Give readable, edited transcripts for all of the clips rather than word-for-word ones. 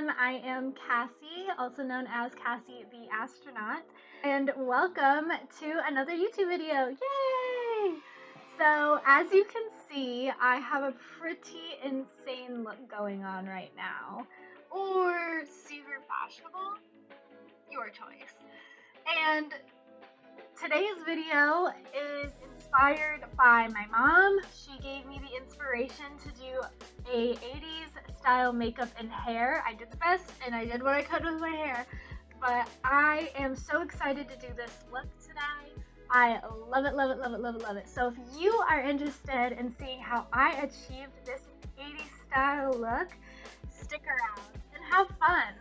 everyone. I am Cassie, also known as Cassie the Astronaut, and welcome to another YouTube video. Yay! So, as you can see, I have a pretty insane look going on right now. Or super fashionable? Your choice. And today's video is inspired by my mom. She gave me the inspiration to do a 80s style makeup and hair. I did the best and I did what I could with my hair, but I am so excited to do this look today. I love it, love it, love it, love it, love it. So if you are interested in seeing how I achieved this 80s style look, stick around and have fun.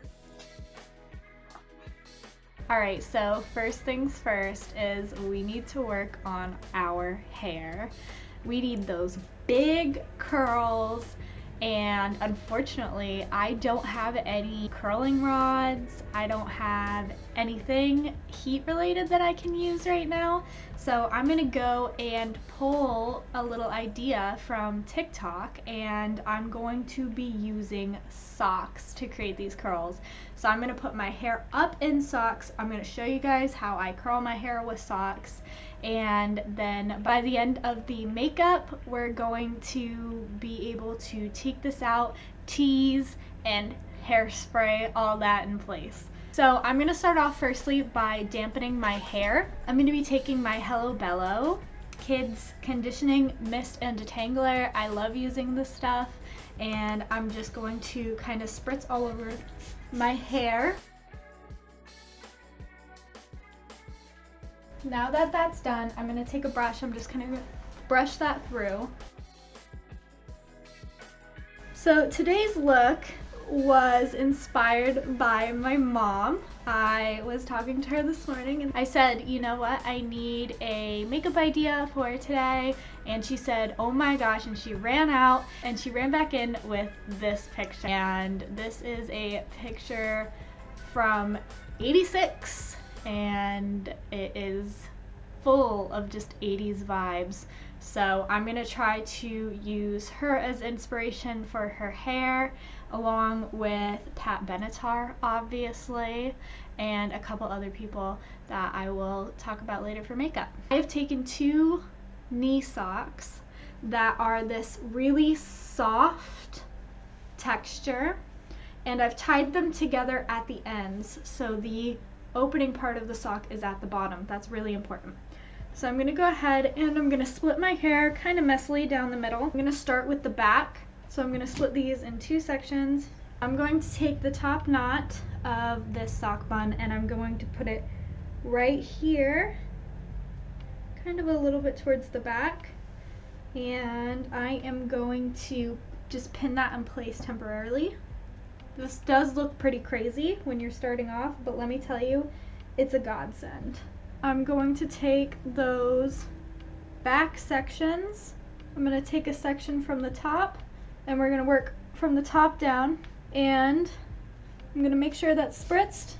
Alright, so first things first is we need to work on our hair. We need those big curls, and unfortunately I don't have any curling rods. I don't have anything heat related that I can use right now. So I'm gonna go and pull a little idea from TikTok, and I'm going to be using socks to create these curls. So I'm gonna put my hair up in socks. I'm gonna show you guys how I curl my hair with socks. And then by the end of the makeup, we're going to be able to take this out, tease, and hairspray all that in place. So I'm gonna start off firstly by dampening my hair. I'm gonna be taking my Hello Bello Kids Conditioning Mist and Detangler. I love using this stuff, and I'm just going to kind of spritz all over my hair. Now that that's done, I'm gonna take a brush. I'm just gonna brush that through. So today's look was inspired by my mom. I was talking to her this morning and I said, you know what, I need a makeup idea for today. And she said, oh my gosh, and she ran out and she ran back in with this picture. And this is a picture from '86 and it is full of just 80s vibes. So I'm gonna try to use her as inspiration for her hair, along with Pat Benatar, obviously, and a couple other people that I will talk about later for makeup. I have taken 2 knee socks that are this really soft texture, and I've tied them together at the ends, so the opening part of the sock is at the bottom. That's really important. So I'm gonna go ahead and I'm gonna split my hair kind of messily down the middle. I'm gonna start with the back. So I'm gonna split these in 2 sections. I'm going to take the top knot of this sock bun and I'm going to put it right here, kind of a little bit towards the back. And I am going to just pin that in place temporarily. This does look pretty crazy when you're starting off, but let me tell you, it's a godsend. I'm going to take those back sections. I'm going to take a section from the top and we're going to work from the top down, and I'm going to make sure that's spritzed,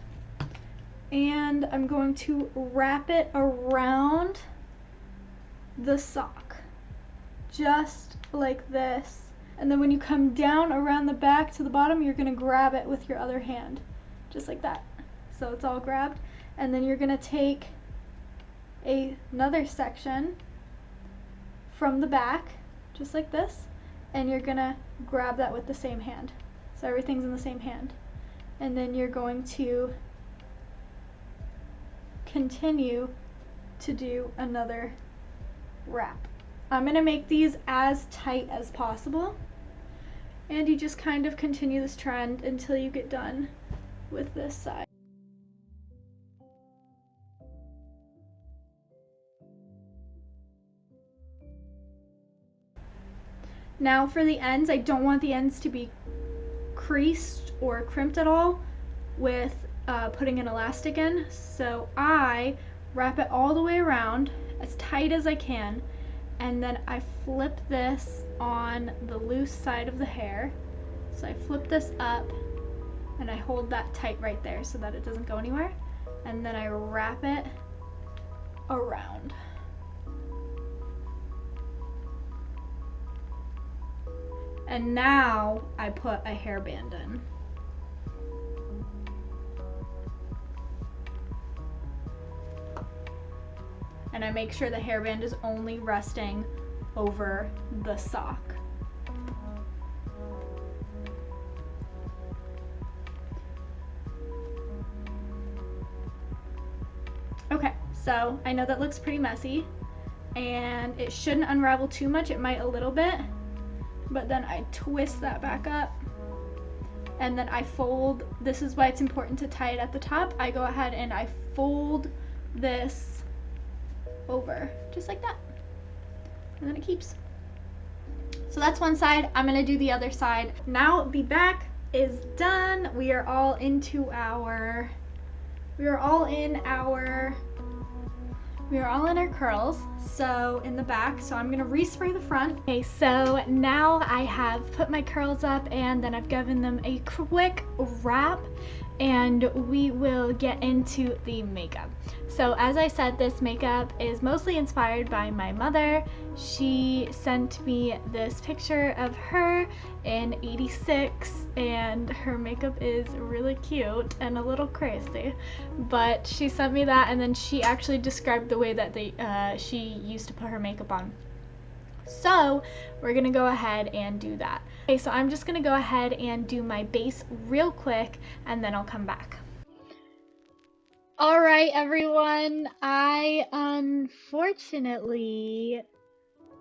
and I'm going to wrap it around the sock just like this. And then when you come down around the back to the bottom, you're going to grab it with your other hand just like that. So it's all grabbed, and then you're going to take another section from the back just like this, and you're gonna grab that with the same hand. So everything's in the same hand, and then you're going to continue to do another wrap. I'm gonna make these as tight as possible, and you just kind of continue this trend until you get done with this side. Now for the ends, I don't want the ends to be creased or crimped at all with putting an elastic in. So I wrap it all the way around as tight as I can, and then I flip this on the loose side of the hair. So I flip this up and I hold that tight right there so that it doesn't go anywhere, and then I wrap it around. And now I put a hairband in. and I make sure the hairband is only resting over the sock. Okay, so I know that looks pretty messy, and it shouldn't unravel too much. It might a little bit, but then I twist that back up, and then I fold. This is why it's important to tie it at the top. I go ahead and I fold this over, just like that, and then it keeps. So that's one side. I'm gonna do the other side. Now the back is done. We are all in our curls, so in the back. So I'm gonna respray the front. Okay, so now I have put my curls up, and then I've given them a quick wrap, and we will get into the makeup. So as I said, this makeup is mostly inspired by my mother. She sent me this picture of her in '86, and her makeup is really cute and a little crazy, but she sent me that, and then she actually described the way that she used to put her makeup on. So we're gonna go ahead and do that. Okay, so I'm just gonna go ahead and do my base real quick, and then I'll come back. All right, everyone, I unfortunately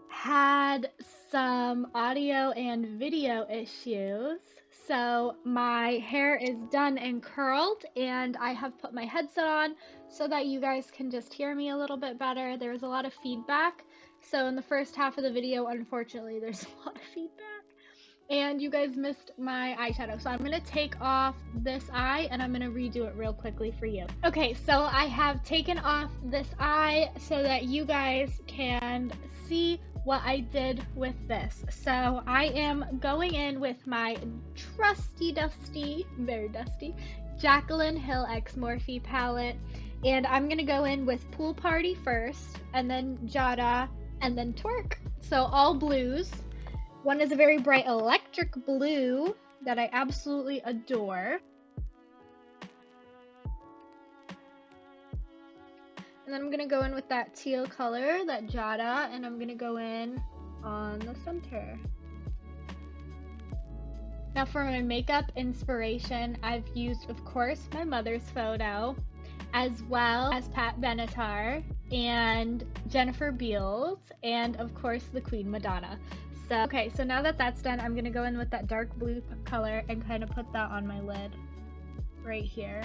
had some audio and video issues. So my hair is done and curled, and I have put my headset on so that you guys can just hear me a little bit better. There was a lot of feedback. So in the first half of the video, unfortunately, there's a lot of feedback, and you guys missed my eyeshadow. So I'm gonna take off this eye, and I'm gonna redo it real quickly for you. Okay, so I have taken off this eye so that you guys can see what I did with this. So I am going in with my trusty dusty, very dusty, Jaclyn Hill X Morphe palette, and I'm gonna go in with Pool Party first, and then Jada, and then Twerk. So all blues. One is a very bright electric blue that I absolutely adore. And then I'm gonna go in with that teal color, that Jada, and I'm gonna go in on the center. Now for my makeup inspiration, I've used, of course, my mother's photo, as well as Pat Benatar and Jennifer Beals, and of course the Queen Madonna. So, okay, so now that that's done, I'm gonna go in with that dark blue color and kind of put that on my lid right here.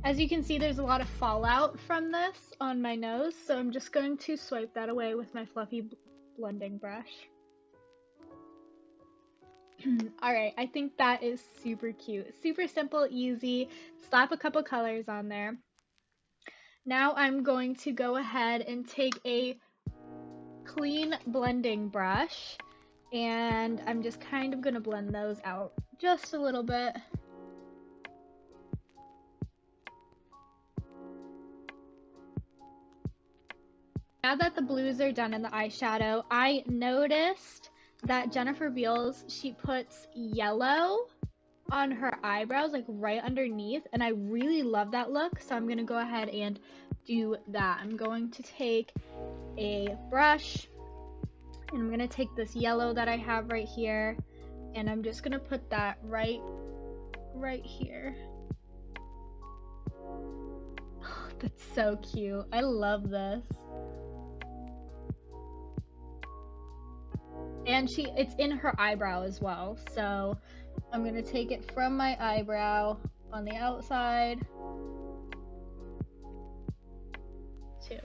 As you can see, there's a lot of fallout from this on my nose, so I'm just going to swipe that away with my fluffy blending brush. Alright, I think that is super cute. Super simple, easy. Slap a couple colors on there. Now I'm going to go ahead and take a clean blending brush, and I'm just kind of going to blend those out just a little bit. Now that the blues are done in the eyeshadow, I noticed that Jennifer Beals, she puts yellow on her eyebrows, like right underneath, and I really love that look, so I'm gonna go ahead and do that. I'm going to take a brush, and I'm gonna take this yellow that I have right here, and I'm just gonna put that right here. Oh, that's so cute. I love this. And it's in her eyebrow as well, so I'm gonna take it from my eyebrow on the outside too.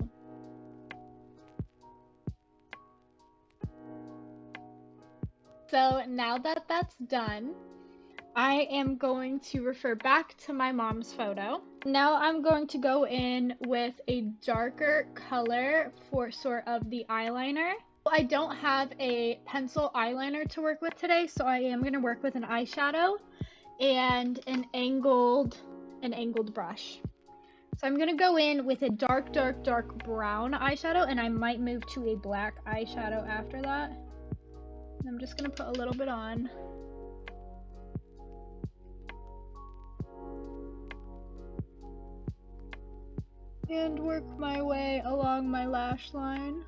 So now that that's done, I am going to refer back to my mom's photo. Now I'm going to go in with a darker color for sort of the eyeliner. I don't have a pencil eyeliner to work with today, so I am going to work with an eyeshadow and an angled brush. So I'm going to go in with a dark brown eyeshadow, and I might move to a black eyeshadow after that. And I'm just going to put a little bit on. and work my way along my lash line.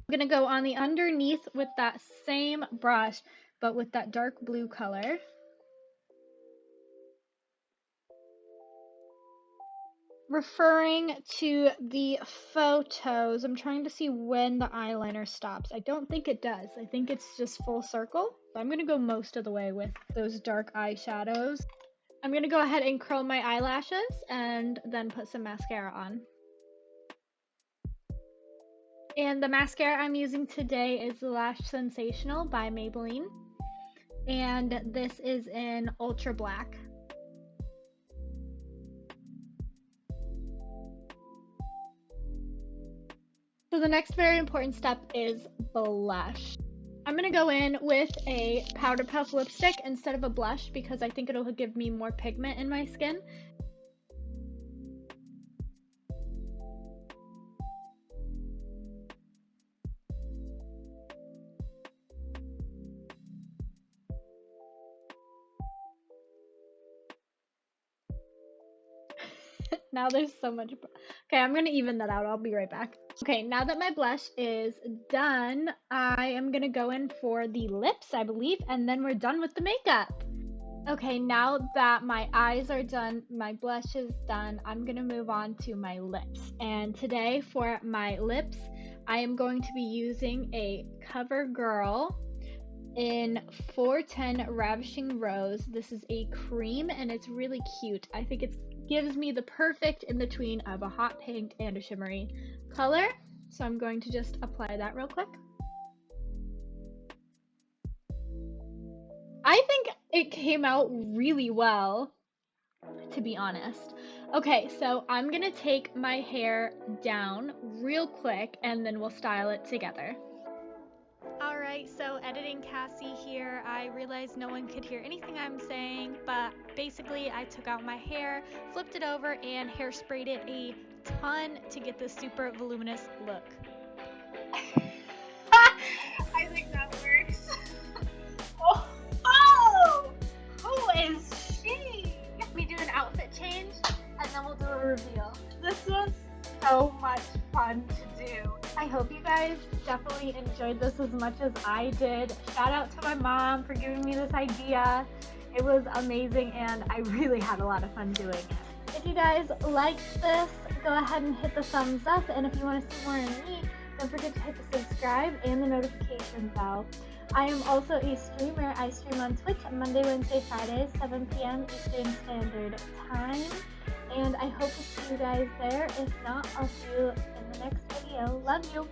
I'm gonna go on the underneath with that same brush, but with that dark blue color. Referring to the photos, I'm trying to see when the eyeliner stops. I don't think it does. I think it's just full circle. So I'm gonna go most of the way with those dark eyeshadows. I'm gonna go ahead and curl my eyelashes and then put some mascara on. And the mascara I'm using today is the Lash Sensational by Maybelline. And this is in Ultra Black. So the next very important step is blush. I'm gonna go in with a Powder Puff lipstick instead of a blush because I think it'll give me more pigment in my skin. Now there's so much. Okay, I'm gonna even that out. I'll be right back. Okay, now that my blush is done, I am gonna go in for the lips, I believe, and then we're done with the makeup. Okay, now that my eyes are done, my blush is done, I'm gonna move on to my lips. And today for my lips, I am going to be using a CoverGirl in 410 Ravishing Rose. This is a cream and it's really cute. I think it gives me the perfect in between of a hot pink and a shimmery color. So I'm going to just apply that real quick. I think it came out really well, to be honest. Okay, so I'm gonna take my hair down real quick and then we'll style it together. Alright, so editing Cassie here, I realized no one could hear anything I'm saying, but basically I took out my hair, flipped it over, and hairsprayed it a ton to get this super voluminous look. I think that works. Oh! Who is she? We do an outfit change and then we'll do a reveal. This was so much fun to do. I hope you guys definitely enjoyed this as much as I did. Shout out to my mom for giving me this idea. It was amazing and I really had a lot of fun doing it. If you guys liked this, go ahead and hit the thumbs up, and if you want to see more of me, don't forget to hit the subscribe and the notification bell. I am also a streamer. I stream on Twitch Monday, Wednesday, Fridays, 7 p.m. Eastern Standard Time. And I hope to see you guys there. If not, I'll see you in the next video. Love you!